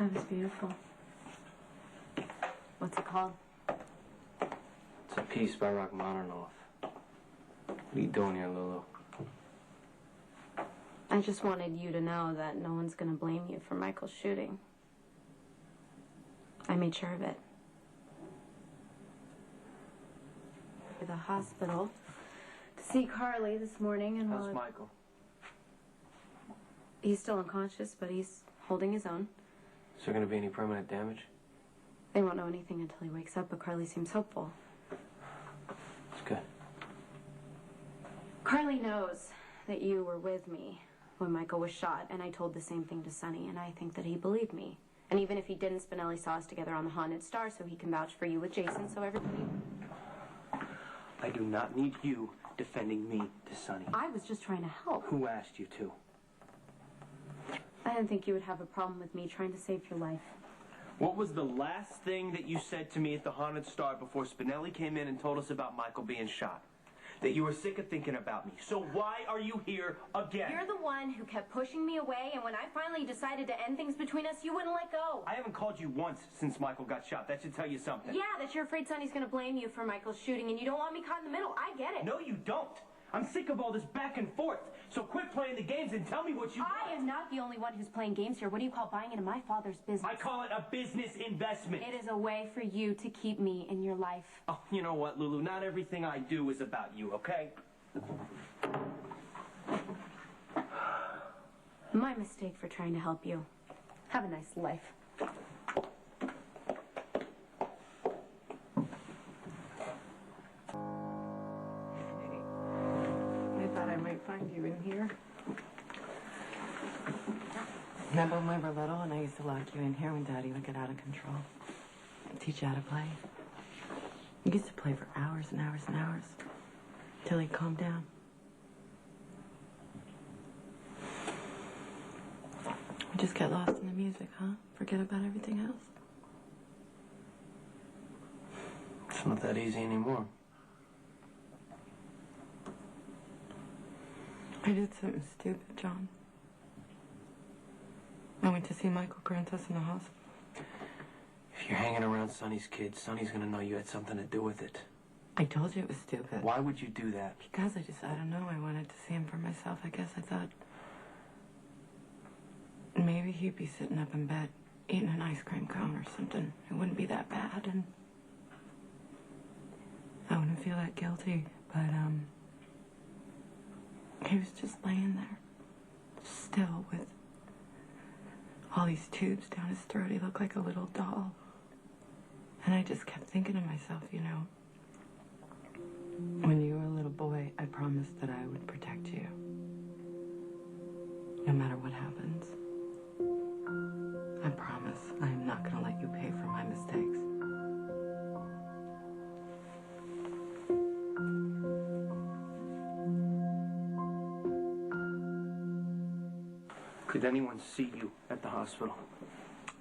That was beautiful. What's it called? It's a piece by Rachmaninoff. What are you doing here, Lulu? I just wanted you to know that no one's going to blame you for Michael's shooting. I made sure of it. To the hospital to see Carly this morning, and how's Michael? He's still unconscious, but he's holding his own. Is there going to be any permanent damage? They won't know anything until he wakes up, but Carly seems hopeful. That's good. Carly knows that you were with me when Michael was shot, and I told the same thing to Sonny, and I think that he believed me. And even if he didn't, Spinelli saw us together on the Haunted Star, so he can vouch for you with Jason, so everybody... I do not need you defending me to Sonny. I was just trying to help. Who asked you to? I didn't think you would have a problem with me trying to save your life. What was the last thing that you said to me at the Haunted Star before Spinelli came in and told us about Michael being shot? That you were sick of thinking about me. So why are you here again? You're the one who kept pushing me away, and when I finally decided to end things between us, you wouldn't let go. I haven't called you once since Michael got shot. That should tell you something. Yeah, that you're afraid Sonny's gonna blame you for Michael's shooting, and you don't want me caught in the middle. I get it. No, you don't. I'm sick of all this back and forth. So quit playing the games and tell me what you want. I am not the only one who's playing games here. What do you call buying into my father's business? I call it a business investment. It is a way for you to keep me in your life. Oh, you know what, Lulu? Not everything I do is about you, okay? My mistake for trying to help you. Have a nice life. I thought I might find you in here. Remember when we were little and I used to lock you in here when Daddy would get out of control? And teach you how to play? You used to play for hours and hours and hours. Till he'd calm down. We just get lost in the music, huh? Forget about everything else. It's not that easy anymore. I did something stupid, John. I went to see Michael Grantis in the hospital. If you're hanging around Sonny's kids, Sonny's gonna know you had something to do with it. I told you it was stupid. Why would you do that? Because I don't know, I wanted to see him for myself. I guess I thought maybe he'd be sitting up in bed eating an ice cream cone or something. It wouldn't be that bad, and I wouldn't feel that guilty. But, he was just laying there, still, with all these tubes down his throat. He looked like a little doll. And I just kept thinking to myself, you know, when you were a little boy, I promised that I would protect you. No matter what happens. I promise I am not going to let you pay for my mistakes. Did anyone see you at the hospital?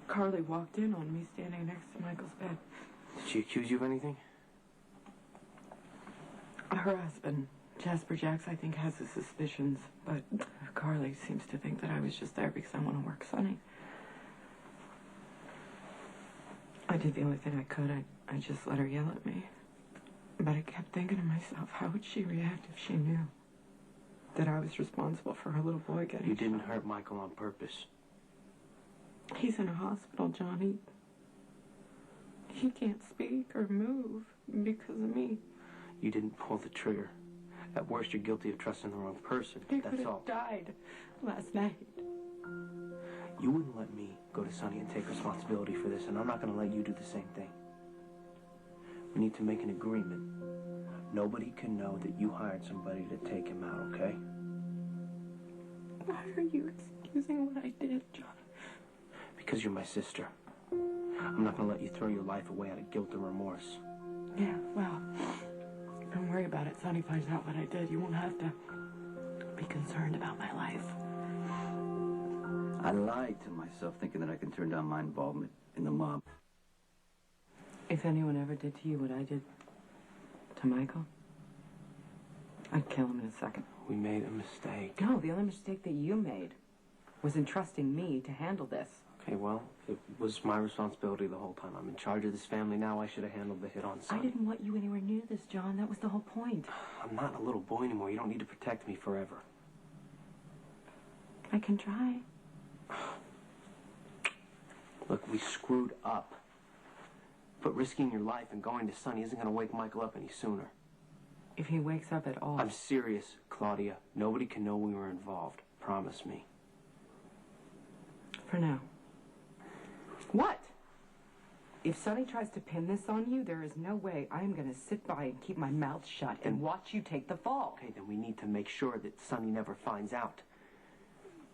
Carly walked in on me standing next to Michael's bed. Did she accuse you of anything? Her husband, Jasper Jacks, I think, has his suspicions, but Carly seems to think that I was just there because I want to work Sonny. I did the only thing I could. I just let her yell at me. But I kept thinking to myself, how would she react if she knew that I was responsible for her little boy getting You didn't shot? hurt Michael on purpose. He's in a hospital, Johnny. He can't speak or move because of me. You didn't pull the trigger. At worst, you're guilty of trusting the wrong person. He could That's have all. died last night. You wouldn't let me go to Sonny and take responsibility for this, and I'm not going to let you do the same thing. We need to make an agreement. Nobody can know that you hired somebody to take him out, okay? Why are you excusing what I did, Johnny? Because you're my sister. I'm not going to let you throw your life away out of guilt or remorse. Yeah, well, don't worry about it. Sonny finds out what I did. You won't have to be concerned about my life. I lied to myself thinking that I can turn down my involvement in the mob. If anyone ever did to you what I did to Michael, I'd kill him in a second. We made a mistake. No, the only mistake that you made was entrusting me to handle this. Okay, well, it was my responsibility the whole time. I'm in charge of this family now. I should have handled the hit on Sonny. I didn't want you anywhere near this, John. That was the whole point. I'm not a little boy anymore. You don't need to protect me forever. I can try. Look, we screwed up. But risking your life and going to Sonny isn't going to wake Michael up any sooner. If he wakes up at all. I'm serious, Claudia. Nobody can know we were involved. Promise me. For now. What? If Sonny tries to pin this on you, there is no way I am going to sit by and keep my mouth shut and watch you take the fall. Okay, then we need to make sure that Sonny never finds out.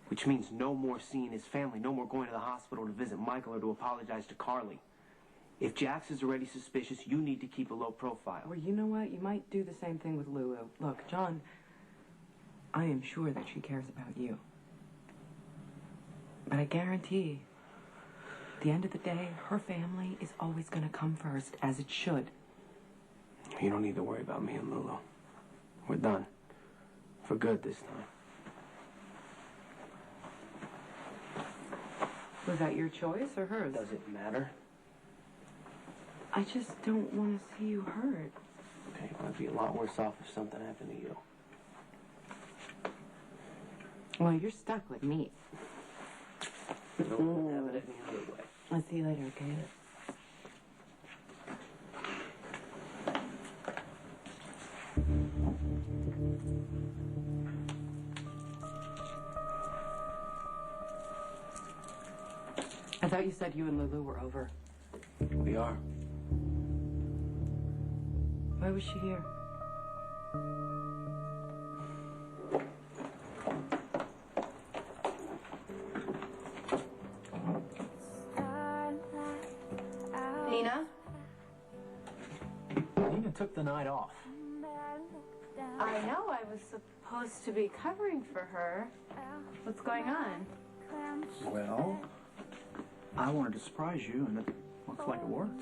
Which means no more seeing his family, no more going to the hospital to visit Michael or to apologize to Carly. If Jax is already suspicious, you need to keep a low profile. Well, you know what? You might do the same thing with Lulu. Look, John, I am sure that she cares about you. But I guarantee, at the end of the day, her family is always going to come first, as it should. You don't need to worry about me and Lulu. We're done. For good this time. Was that your choice or hers? Does it matter? I just don't want to see you hurt. Okay, I'd be a lot worse off if something happened to you. Well, you're stuck with me. No, won't have it any other way. I'll see you later, okay? I thought you said you and Lulu were over. We are. Why was she here? Nina? Nina took the night off. I know, I was supposed to be covering for her. What's going on? Well, I wanted to surprise you, and it looks like it worked.